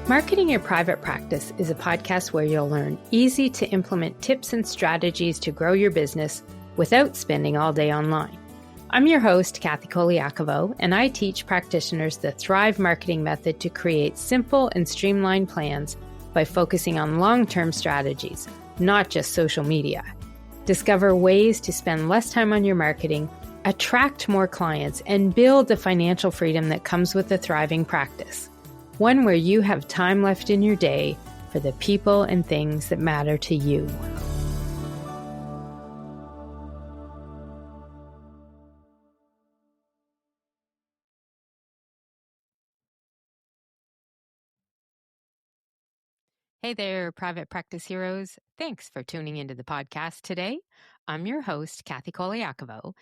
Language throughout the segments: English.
Marketing Your Private Practice is a podcast where you'll learn easy to implement tips and strategies to grow your business without spending all day online. I'm your host, Kathy Colaiacovo, and I teach practitioners the Thrive marketing method to create simple and streamlined plans by focusing on long-term strategies, not just social media. Discover ways to spend less time on your marketing, attract more clients, and build the financial freedom that comes with a thriving practice. One where you have time left in your day for the people and things that matter to you. Hey there, private practice heroes. Thanks for tuning into the podcast today. I'm your host, Kathy Colaiacovo,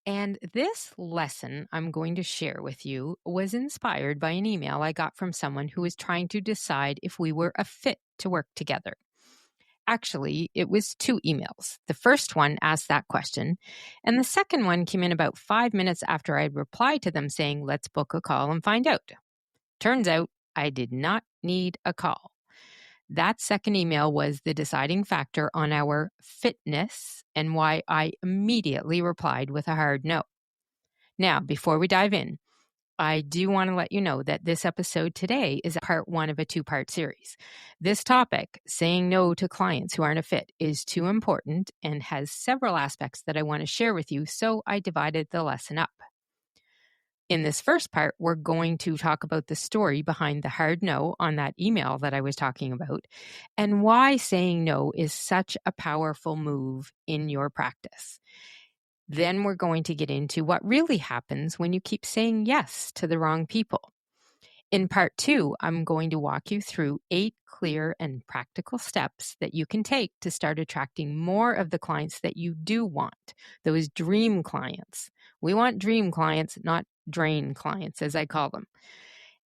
and this lesson I'm going to share with you was inspired by an email I got from someone who was trying to decide if we were a fit to work together. Actually, it was 2 emails. The first one asked that question, and the second one came in about 5 minutes after I had replied to them saying, let's book a call and find out. Turns out I did not need a call. That second email was the deciding factor on our fitness and why I immediately replied with a hard no. Now, before we dive in, I do want to let you know that this episode today is part 1 of a 2-part series. This topic, saying no to clients who aren't a fit, is too important and has several aspects that I want to share with you, so I divided the lesson up. In this first part, we're going to talk about the story behind the hard no on that email that I was talking about and why saying no is such a powerful move in your practice. Then we're going to get into what really happens when you keep saying yes to the wrong people. In part 2, I'm going to walk you through 8 clear and practical steps that you can take to start attracting more of the clients that you do want, those dream clients. We want dream clients, not drain clients, as I call them.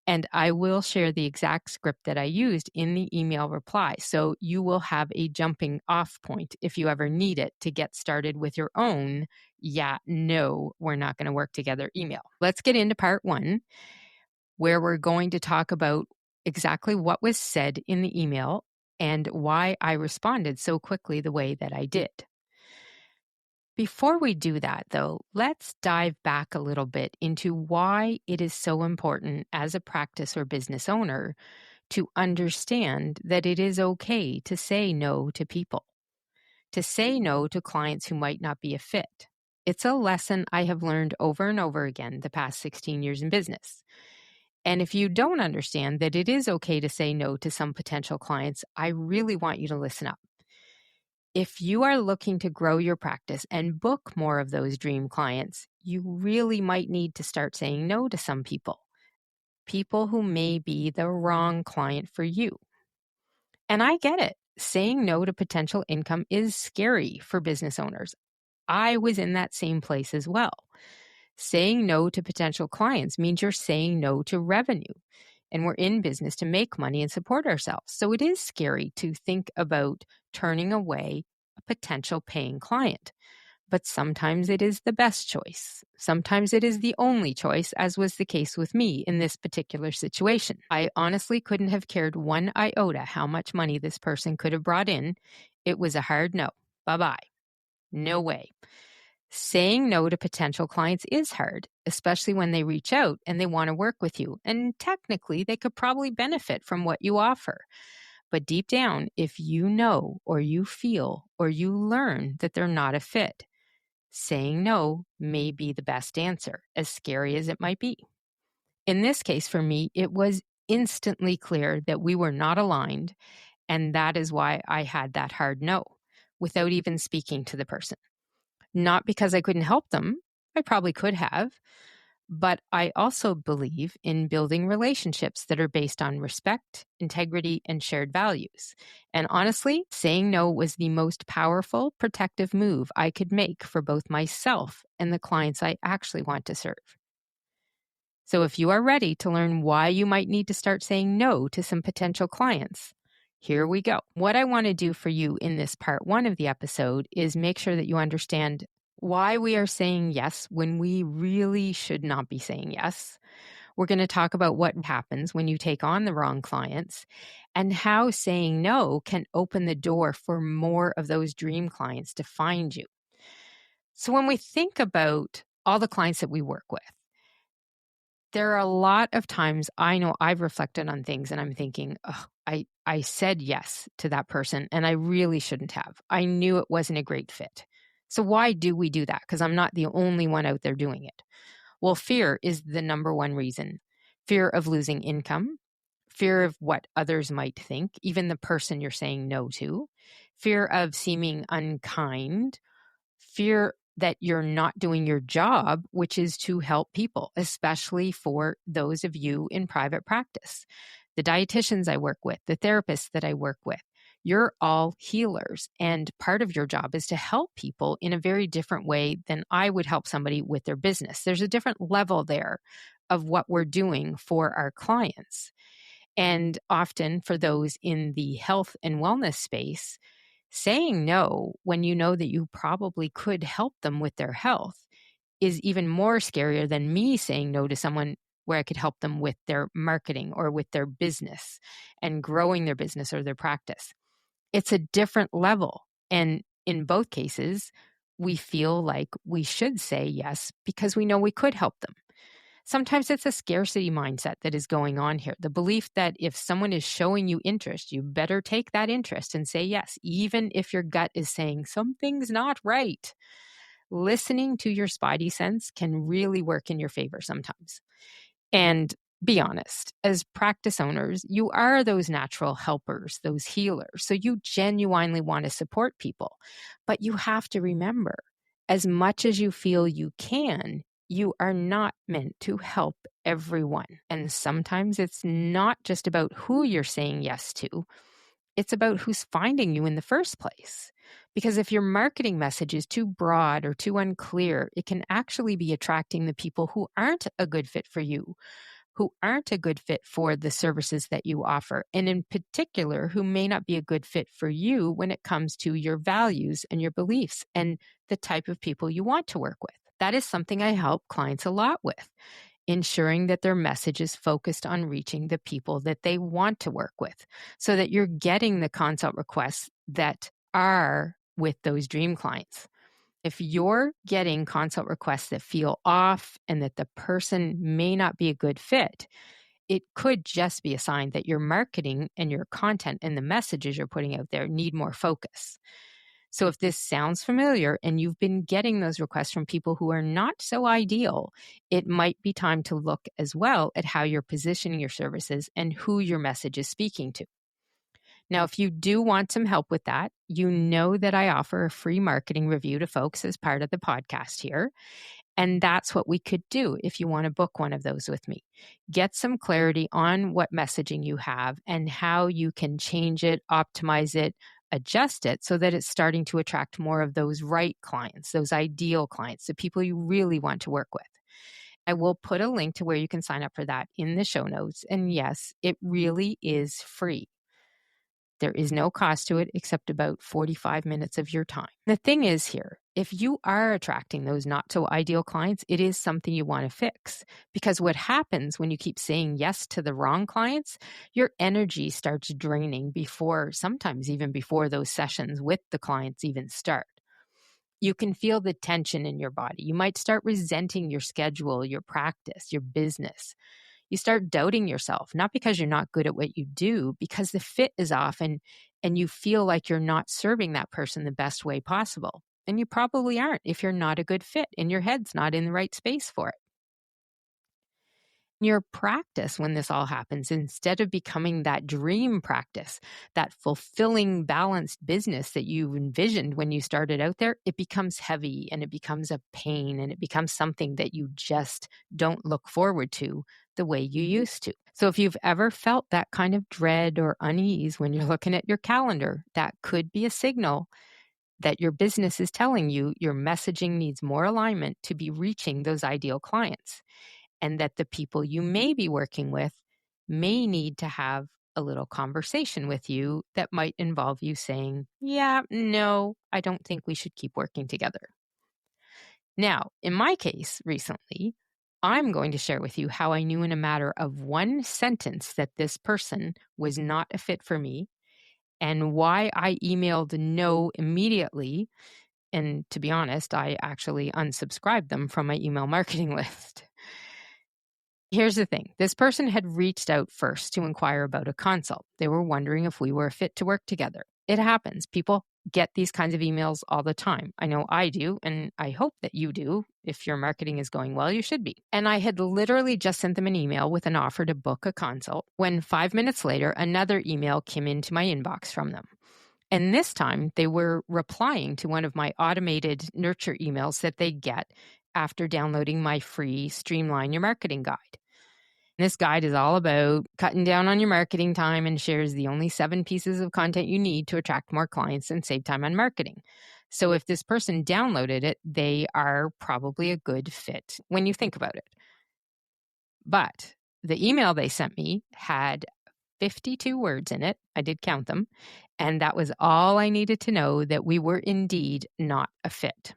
And I will share the exact script that I used in the email reply, so you will have a jumping off point if you ever need it to get started with your own, yeah, no, we're not going to work together email. Let's get into part 1, where we're going to talk about exactly what was said in the email and why I responded so quickly the way that I did. Before we do that, though, let's dive back a little bit into why it is so important as a practice or business owner to understand that it is okay to say no to people, to say no to clients who might not be a fit. It's a lesson I have learned over and over again the past 16 years in business. And if you don't understand that it is okay to say no to some potential clients, I really want you to listen up. If you are looking to grow your practice and book more of those dream clients, you really might need to start saying no to some people who may be the wrong client for you. And I get it. Saying no to potential income is scary for business owners. I was in that same place as well. Saying no to potential clients means you're saying no to revenue. And we're in business to make money and support ourselves. So it is scary to think about turning away a potential paying client. But sometimes it is the best choice. Sometimes it is the only choice, as was the case with me in this particular situation. I honestly couldn't have cared one iota how much money this person could have brought in. It was a hard no. Bye-bye. No way. Saying no to potential clients is hard, especially when they reach out and they want to work with you. And technically, they could probably benefit from what you offer. But deep down, if you know or you feel or you learn that they're not a fit, saying no may be the best answer, as scary as it might be. In this case, for me, it was instantly clear that we were not aligned, and that is why I had that hard no, without even speaking to the person. Not because I couldn't help them, I probably could have, but I also believe in building relationships that are based on respect, integrity, and shared values. And honestly, saying no was the most powerful protective move I could make for both myself and the clients I actually want to serve. So if you are ready to learn why you might need to start saying no to some potential clients, here we go. What I want to do for you in this part 1 of the episode is make sure that you understand why we are saying yes when we really should not be saying yes, We're going to talk about what happens when you take on the wrong clients and how saying no can open the door for more of those dream clients to find you. So when we think about all the clients that we work with, there are a lot of times I know I've reflected on things and I'm thinking, oh, I said yes to that person and I really shouldn't have. I knew it wasn't a great fit. So why do we do that? Because I'm not the only one out there doing it. Well, fear is the number one reason. Fear of losing income, fear of what others might think, even the person you're saying no to, fear of seeming unkind, fear that you're not doing your job, which is to help people, especially for those of you in private practice. The dietitians I work with, the therapists that I work with, you're all healers. And part of your job is to help people in a very different way than I would help somebody with their business. There's a different level there of what we're doing for our clients. And often for those in the health and wellness space, saying no when you know that you probably could help them with their health is even more scarier than me saying no to someone where I could help them with their marketing or with their business and growing their business or their practice. It's a different level. And in both cases, we feel like we should say yes because we know we could help them. Sometimes it's a scarcity mindset that is going on here. The belief that if someone is showing you interest, you better take that interest and say yes, even if your gut is saying something's not right. Listening to your spidey sense can really work in your favor sometimes. And be honest, as practice owners, you are those natural helpers, those healers. So you genuinely want to support people. But you have to remember, as much as you feel you can, you are not meant to help everyone. And sometimes it's not just about who you're saying yes to, it's about who's finding you in the first place. Because if your marketing message is too broad or too unclear, it can actually be attracting the people who aren't a good fit for you, who aren't a good fit for the services that you offer, and in particular, who may not be a good fit for you when it comes to your values and your beliefs and the type of people you want to work with. That is something I help clients a lot with, ensuring that their message is focused on reaching the people that they want to work with so that you're getting the consult requests that are with those dream clients. If you're getting consult requests that feel off and that the person may not be a good fit, it could just be a sign that your marketing and your content and the messages you're putting out there need more focus. So if this sounds familiar and you've been getting those requests from people who are not so ideal, it might be time to look as well at how you're positioning your services and who your message is speaking to. Now, if you do want some help with that, you know that I offer a free marketing review to folks as part of the podcast here. And that's what we could do if you want to book one of those with me. Get some clarity on what messaging you have and how you can change it, optimize it, adjust it so that it's starting to attract more of those right clients, those ideal clients, the people you really want to work with. I will put a link to where you can sign up for that in the show notes. And yes, it really is free. There is no cost to it except about 45 minutes of your time. The thing is here, if you are attracting those not so ideal clients, it is something you want to fix. Because what happens when you keep saying yes to the wrong clients, your energy starts draining sometimes even before those sessions with the clients even start. You can feel the tension in your body. You might start resenting your schedule, your practice, your business. You start doubting yourself, not because you're not good at what you do, because the fit is off and you feel like you're not serving that person the best way possible. And you probably aren't if you're not a good fit and your head's not in the right space for it. Your practice, when this all happens, instead of becoming that dream practice, that fulfilling, balanced business that you envisioned when you started out there, it becomes heavy and it becomes a pain and it becomes something that you just don't look forward to the way you used to. So if you've ever felt that kind of dread or unease when you're looking at your calendar, that could be a signal that your business is telling you your messaging needs more alignment to be reaching those ideal clients, and that the people you may be working with may need to have a little conversation with you that might involve you saying, yeah, no, I don't think we should keep working together. Now, in my case recently, I'm going to share with you how I knew in a matter of one sentence that this person was not a fit for me and why I emailed no immediately. And to be honest, I actually unsubscribed them from my email marketing list. Here's the thing. This person had reached out first to inquire about a consult. They were wondering if we were a fit to work together. It happens. People get these kinds of emails all the time. I know I do, and I hope that you do. If your marketing is going well, you should be. And I had literally just sent them an email with an offer to book a consult when 5 minutes later, another email came into my inbox from them. And this time they were replying to one of my automated nurture emails that they get after downloading my free Streamline Your Marketing Guide. This guide is all about cutting down on your marketing time and shares the only 7 pieces of content you need to attract more clients and save time on marketing. So if this person downloaded it, they are probably a good fit when you think about it. But the email they sent me had 52 words in it. I did count them. And that was all I needed to know that we were indeed not a fit.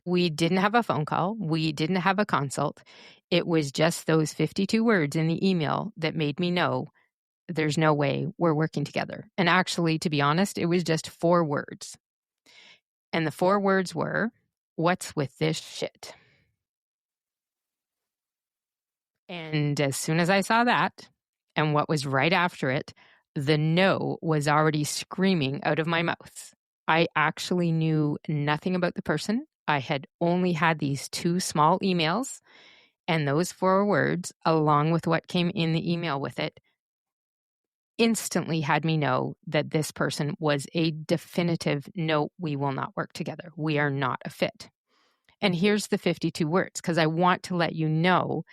We didn't have a phone call. We didn't have a consult. It was just those 52 words in the email that made me know there's no way we're working together. And actually, to be honest, it was just 4 words. And the 4 words were, "What's with this shit?" And as soon as I saw that, and what was right after it, the no was already screaming out of my mouth. I actually knew nothing about the person. I had only had these 2 small emails, and those 4 words, along with what came in the email with it, instantly had me know that this person was a definitive no, we will not work together. We are not a fit. And here's the 52 words, because I want to let you know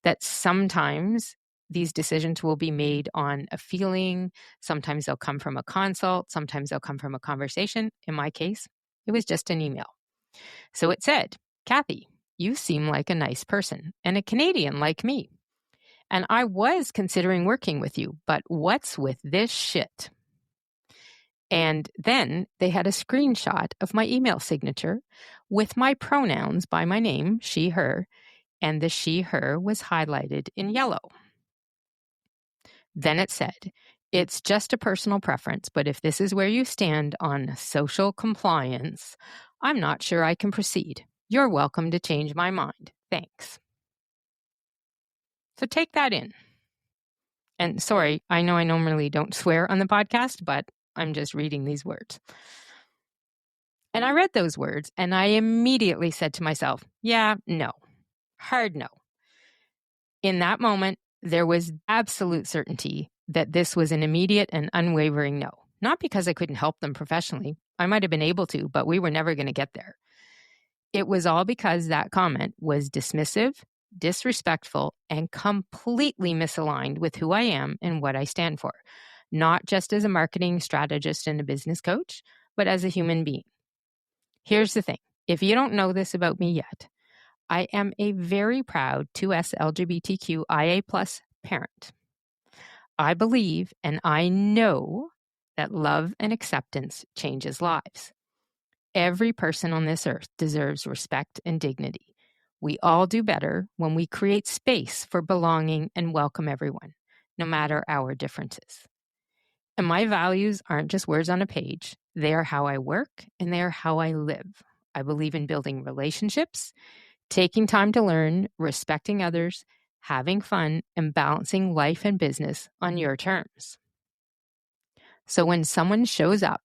that sometimes these decisions will be made on a feeling. Sometimes they'll come from a consult. Sometimes they'll come from a conversation. In my case, it was just an email. So it said, "Kathy, you seem like a nice person and a Canadian like me. And I was considering working with you, but what's with this shit?" And then they had a screenshot of my email signature with my pronouns by my name, she, her, and the she, her was highlighted in yellow. Then it said, "It's just a personal preference, but if this is where you stand on social compliance, I'm not sure I can proceed. You're welcome to change my mind. Thanks." So take that in. And sorry, I know I normally don't swear on the podcast, but I'm just reading these words. And I read those words and I immediately said to myself, yeah, no, hard no. In that moment, there was absolute certainty that this was an immediate and unwavering no. Not because I couldn't help them professionally. I might have been able to, but we were never going to get there. It was all because that comment was dismissive, disrespectful, and completely misaligned with who I am and what I stand for, not just as a marketing strategist and a business coach, but as a human being. Here's the thing. If you don't know this about me yet, I am a very proud 2S LGBTQIA+ parent. I believe and I know that love and acceptance changes lives. Every person on this earth deserves respect and dignity. We all do better when we create space for belonging and welcome everyone, no matter our differences. And my values aren't just words on a page. They are how I work and they are how I live. I believe in building relationships, taking time to learn, respecting others, having fun, and balancing life and business on your terms. So when someone shows up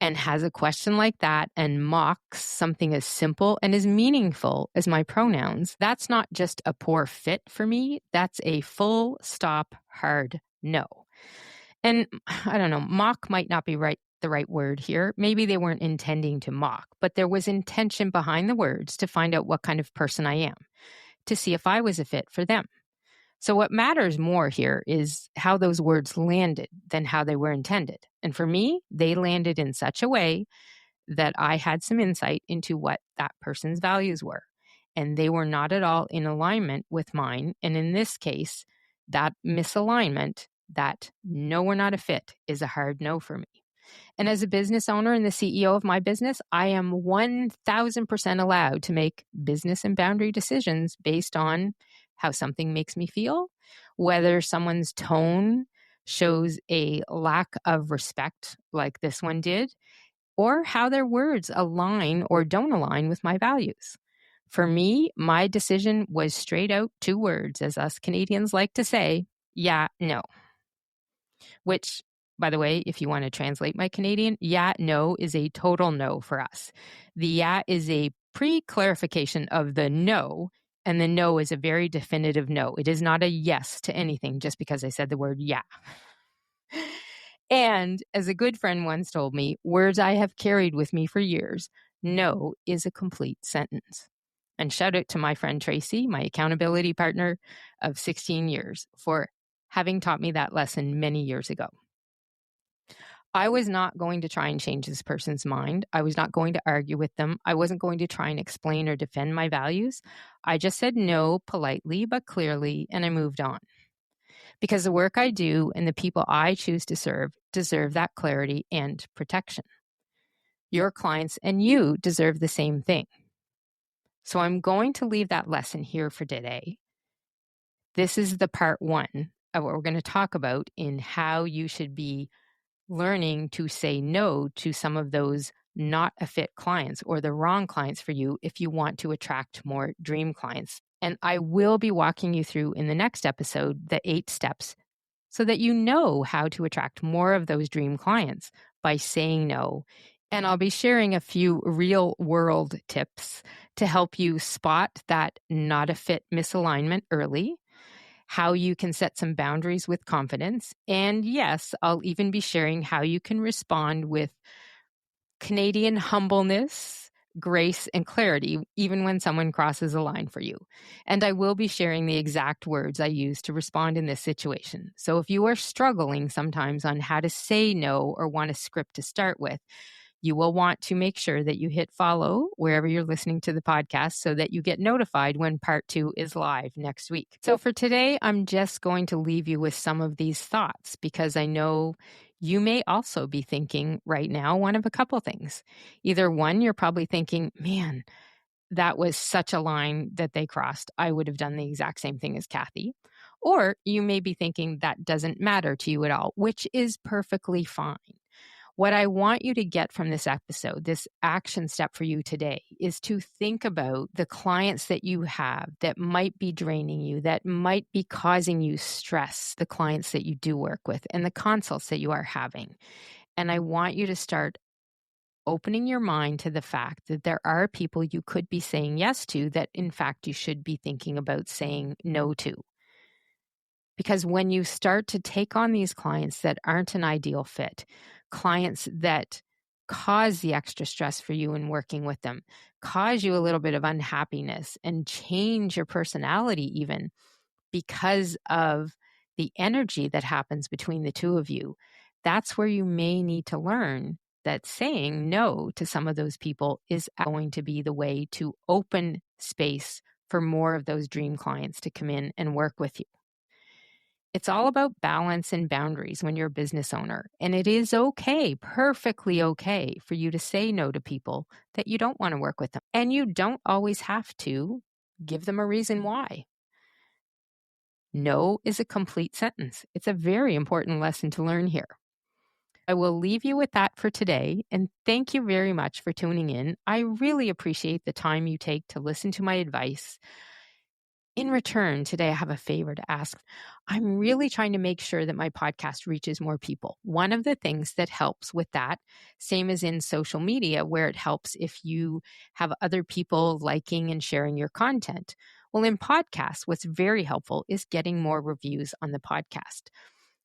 and has a question like that and mocks something as simple and as meaningful as my pronouns, that's not just a poor fit for me. That's a full stop hard no. And I don't know, mock might not be the right word here. Maybe they weren't intending to mock, but there was intention behind the words to find out what kind of person I am, to see if I was a fit for them. So what matters more here is how those words landed than how they were intended. And for me, they landed in such a way that I had some insight into what that person's values were. And they were not at all in alignment with mine. And in this case, that misalignment, that no, we're not a fit, is a hard no for me. And as a business owner and the CEO of my business, I am 1000% allowed to make business and boundary decisions based on how something makes me feel, whether someone's tone shows a lack of respect like this one did, or how their words align or don't align with my values. For me, my decision was straight out 2 words, as us Canadians like to say, yeah, no. Which, by the way, if you want to translate my Canadian, yeah, no is a total no for us. The yeah is a pre-clarification of the no, and the no is a very definitive no. It is not a yes to anything just because I said the word yeah. And as a good friend once told me, words I have carried with me for years, no is a complete sentence. And shout out to my friend Tracy, my accountability partner of 16 years, for having taught me that lesson many years ago. I was not going to try and change this person's mind. I was not going to argue with them. I wasn't going to try and explain or defend my values. I just said no politely but clearly, and I moved on. Because the work I do and the people I choose to serve deserve that clarity and protection. Your clients and you deserve the same thing. So I'm going to leave that lesson here for today. This is the part 1 of what we're going to talk about in how you should be learning to say no to some of those not a fit clients or the wrong clients for you if you want to attract more dream clients. And I will be walking you through in the next episode the 8 steps so that you know how to attract more of those dream clients by saying no. And I'll be sharing a few real world tips to help you spot that not a fit misalignment early, how you can set some boundaries with confidence. And yes, I'll even be sharing how you can respond with Canadian humbleness, grace, and clarity, even when someone crosses a line for you. And I will be sharing the exact words I use to respond in this situation. So if you are struggling sometimes on how to say no or want a script to start with, you will want to make sure that you hit follow wherever you're listening to the podcast so that you get notified when part 2 is live next week. So for today, I'm just going to leave you with some of these thoughts because I know you may also be thinking right now one of a couple things. Either one, you're probably thinking, man, that was such a line that they crossed. I would have done the exact same thing as Kathy. Or you may be thinking that doesn't matter to you at all, which is perfectly fine. What I want you to get from this episode, this action step for you today, is to think about the clients that you have that might be draining you, that might be causing you stress, the clients that you do work with, and the consults that you are having. And I want you to start opening your mind to the fact that there are people you could be saying yes to that, in fact, you should be thinking about saying no to. Because when you start to take on these clients that aren't an ideal fit, clients that cause the extra stress for you in working with them, cause you a little bit of unhappiness and change your personality even because of the energy that happens between the two of you, that's where you may need to learn that saying no to some of those people is going to be the way to open space for more of those dream clients to come in and work with you. It's all about balance and boundaries when you're a business owner. And it is okay, perfectly okay, for you to say no to people that you don't want to work with them. And you don't always have to give them a reason why. No is a complete sentence. It's a very important lesson to learn here. I will leave you with that for today. And thank you very much for tuning in. I really appreciate the time you take to listen to my advice. In return, today I have a favor to ask. I'm really trying to make sure that my podcast reaches more people. One of the things that helps with that, same as in social media, where it helps if you have other people liking and sharing your content. Well, in podcasts, what's very helpful is getting more reviews on the podcast.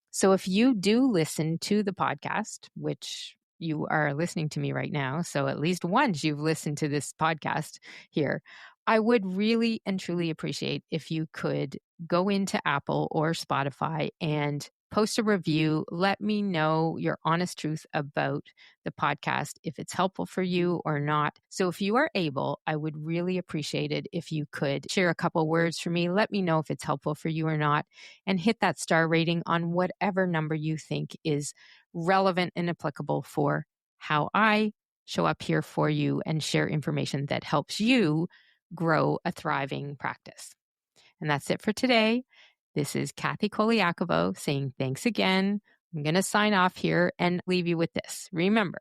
So if you do listen to the podcast, which you are listening to me right now, so at least once you've listened to this podcast here, I would really and truly appreciate if you could go into Apple or Spotify and post a review. Let me know your honest truth about the podcast, if it's helpful for you or not. So if you are able, I would really appreciate it if you could share a couple words for me. Let me know if it's helpful for you or not, and hit that star rating on whatever number you think is relevant and applicable for how I show up here for you and share information that helps you grow a thriving practice. And that's it for today. This is Kathy Colaiacovo saying thanks again. I'm going to sign off here and leave you with this. Remember,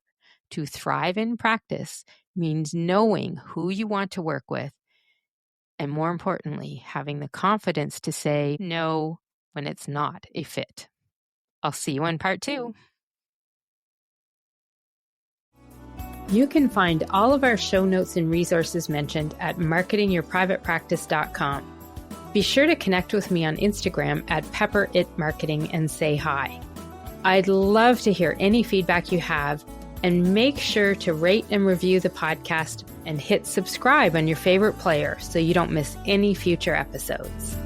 to thrive in practice means knowing who you want to work with, and more importantly, having the confidence to say no when it's not a fit. I'll see you in part 2. You can find all of our show notes and resources mentioned at marketingyourprivatepractice.com. Be sure to connect with me on Instagram at pepperitmarketing and say hi. I'd love to hear any feedback you have, and make sure to rate and review the podcast and hit subscribe on your favorite player so you don't miss any future episodes.